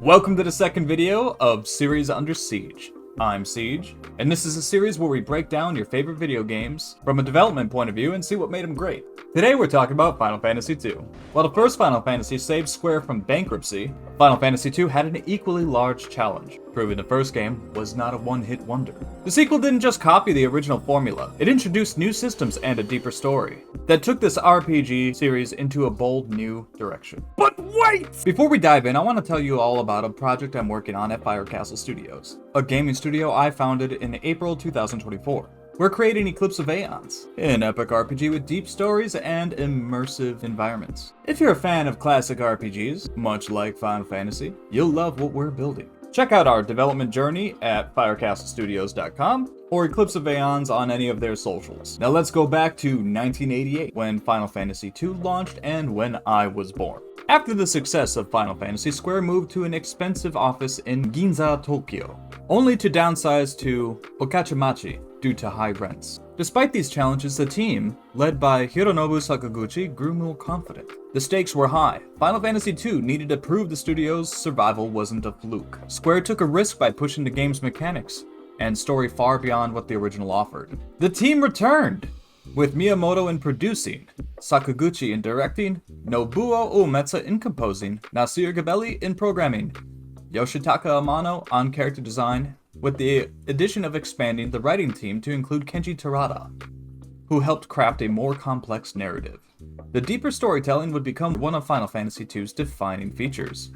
Welcome to the second video of Series Under Siege. I'm Siege, and this is a series where we break down your favorite video games from a development point of view and see what made them great. Today we're talking about Final Fantasy II. While the first Final Fantasy saved Square from bankruptcy, Final Fantasy II had an equally large challenge, proving the first game was not a one-hit wonder. The sequel didn't just copy the original formula, it introduced new systems and a deeper story that took this RPG series into a bold new direction. But wait! Before we dive in, I want to tell you all about a project I'm working on at FireCastleStudios, a gaming studio I founded in April 2024. We're creating EclipseOfEons, an epic RPG with deep stories and immersive environments. If you're a fan of classic RPGs, much like Final Fantasy, you'll love what we're building. Check out our development journey at FireCastleStudios.com or EclipseOfEons on any of their socials. Now let's go back to 1988 when Final Fantasy II launched and when I was born. After the success of Final Fantasy, Square moved to an expensive office in Ginza, Tokyo, only to downsize to Okachamachi due to high rents. Despite these challenges, the team, led by Hironobu Sakaguchi, grew more confident. The stakes were high. Final Fantasy II needed to prove the studio's survival wasn't a fluke. Square took a risk by pushing the game's mechanics and story far beyond what the original offered. The team returned, with Miyamoto in producing, Sakaguchi in directing, Nobuo Uematsu in composing, Nasir Gabelli in programming, Yoshitaka Amano on character design, with the addition of expanding the writing team to include Kenji Terada, who helped craft a more complex narrative. The deeper storytelling would become one of Final Fantasy II's defining features.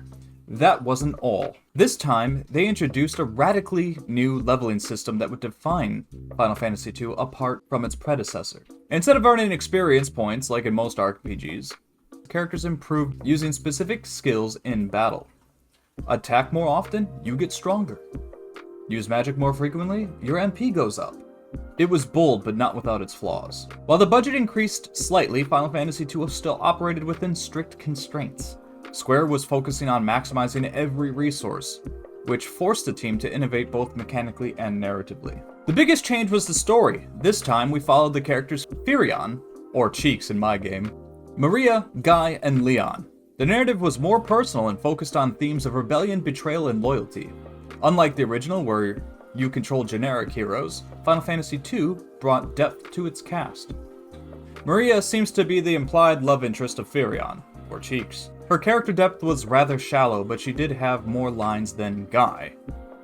That wasn't all. This time, they introduced a radically new leveling system that would define Final Fantasy II apart from its predecessor. Instead of earning experience points like in most RPGs, characters improved using specific skills in battle. Attack more often, you get stronger. Use magic more frequently, your MP goes up. It was bold, but not without its flaws. While the budget increased slightly, Final Fantasy II still operated within strict constraints. Square was focusing on maximizing every resource, which forced the team to innovate both mechanically and narratively. The biggest change was the story. This time, we followed the characters Firion, or Cheeks in my game, Maria, Guy, and Leon. The narrative was more personal and focused on themes of rebellion, betrayal, and loyalty. Unlike the original, where you control generic heroes, Final Fantasy II brought depth to its cast. Maria seems to be the implied love interest of Firion, or Cheeks. Her character depth was rather shallow, but she did have more lines than Guy.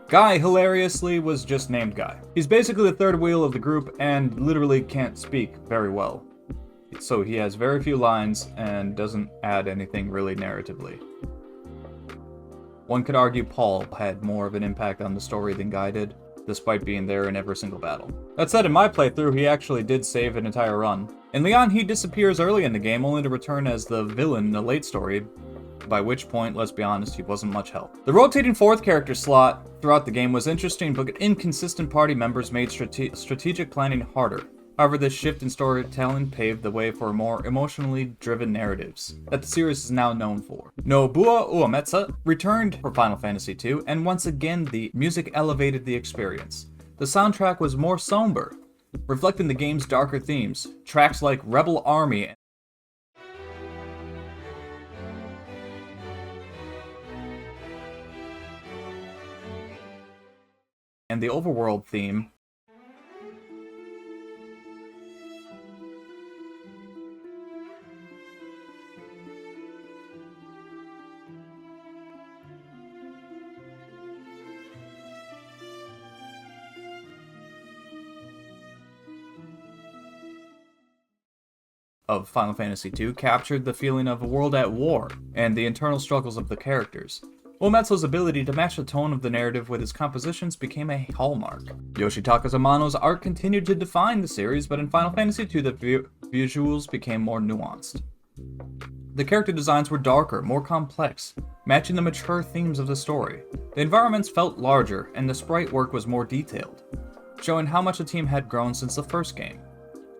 Guy, hilariously, was just named Guy. He's basically the third wheel of the group and literally can't speak very well. So he has very few lines and doesn't add anything really narratively. One could argue Paul had more of an impact on the story than Guy did, despite being there in every single battle. That said, in my playthrough, he actually did save an entire run. In Leon, he disappears early in the game, only to return as the villain in the late story, by which point, let's be honest, he wasn't much help. The rotating fourth character slot throughout the game was interesting, but inconsistent party members made strategic planning harder. However, this shift in storytelling paved the way for more emotionally driven narratives that the series is now known for. Nobuo Uematsu returned for Final Fantasy II, and once again the music elevated the experience. The soundtrack was more somber, reflecting the game's darker themes. Tracks like Rebel Army and the overworld theme of Final Fantasy II captured the feeling of a world at war and the internal struggles of the characters. Uematsu's ability to match the tone of the narrative with his compositions became a hallmark. Yoshitaka Amano's art continued to define the series, but in Final Fantasy II the visuals became more nuanced. The character designs were darker, more complex, matching the mature themes of the story. The environments felt larger, and the sprite work was more detailed, showing how much the team had grown since the first game.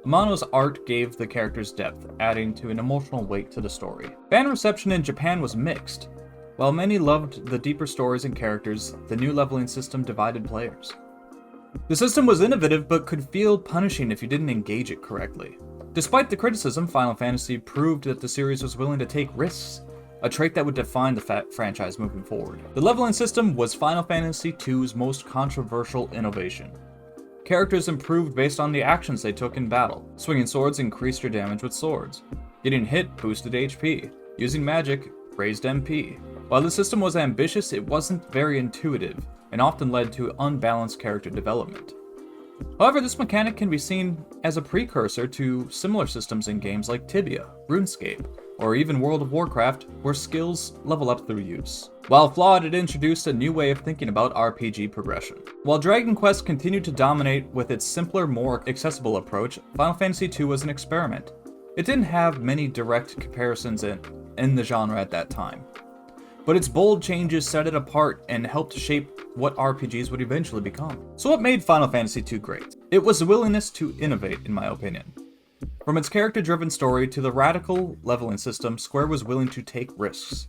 Amano's art gave the characters depth, adding to an emotional weight to the story. Fan reception in Japan was mixed. While many loved the deeper stories and characters, the new leveling system divided players. The system was innovative but could feel punishing if you didn't engage it correctly. Despite the criticism, Final Fantasy proved that the series was willing to take risks a trait that would define the franchise moving forward. The leveling system was Final Fantasy II's most controversial innovation. Characters improved based on the actions they took in battle. Swinging swords increased your damage with swords. Getting hit boosted HP. Using magic raised MP. While the system was ambitious, it wasn't very intuitive, and often led to unbalanced character development. However, this mechanic can be seen as a precursor to similar systems in games like Tibia, RuneScape, or even World of Warcraft, where skills level up through use. While flawed, it introduced a new way of thinking about RPG progression. While Dragon Quest continued to dominate with its simpler, more accessible approach, Final Fantasy II was an experiment. It didn't have many direct comparisons in the genre at that time, but its bold changes set it apart and helped shape what RPGs would eventually become. So what made Final Fantasy II great? It was the willingness to innovate, in my opinion. From its character-driven story to the radical leveling system, Square was willing to take risks,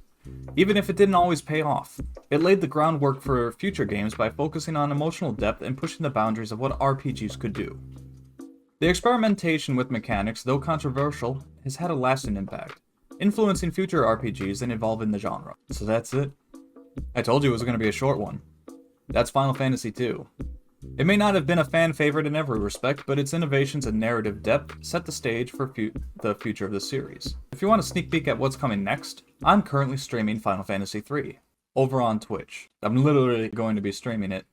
even if it didn't always pay off. It laid the groundwork for future games by focusing on emotional depth and pushing the boundaries of what RPGs could do. The experimentation with mechanics, though controversial, has had a lasting impact, influencing future RPGs and evolving the genre. So that's it. I told you it was going to be a short one. That's Final Fantasy II. It may not have been a fan favorite in every respect, but its innovations and narrative depth set the stage for the future of the series. If you want a sneak peek at what's coming next, I'm currently streaming Final Fantasy III over on Twitch. I'm literally going to be streaming it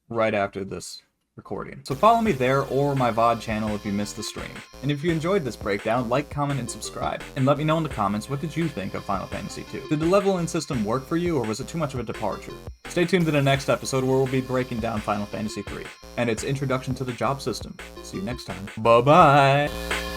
right after this recording. So follow me there or my VOD channel if you missed the stream. And if you enjoyed this breakdown, like, comment, and subscribe. And let me know in the comments, what did you think of Final Fantasy II? Did the leveling system work for you, or was it too much of a departure? Stay tuned to the next episode where we'll be breaking down Final Fantasy III and its introduction to the job system. See you next time. Bye-bye!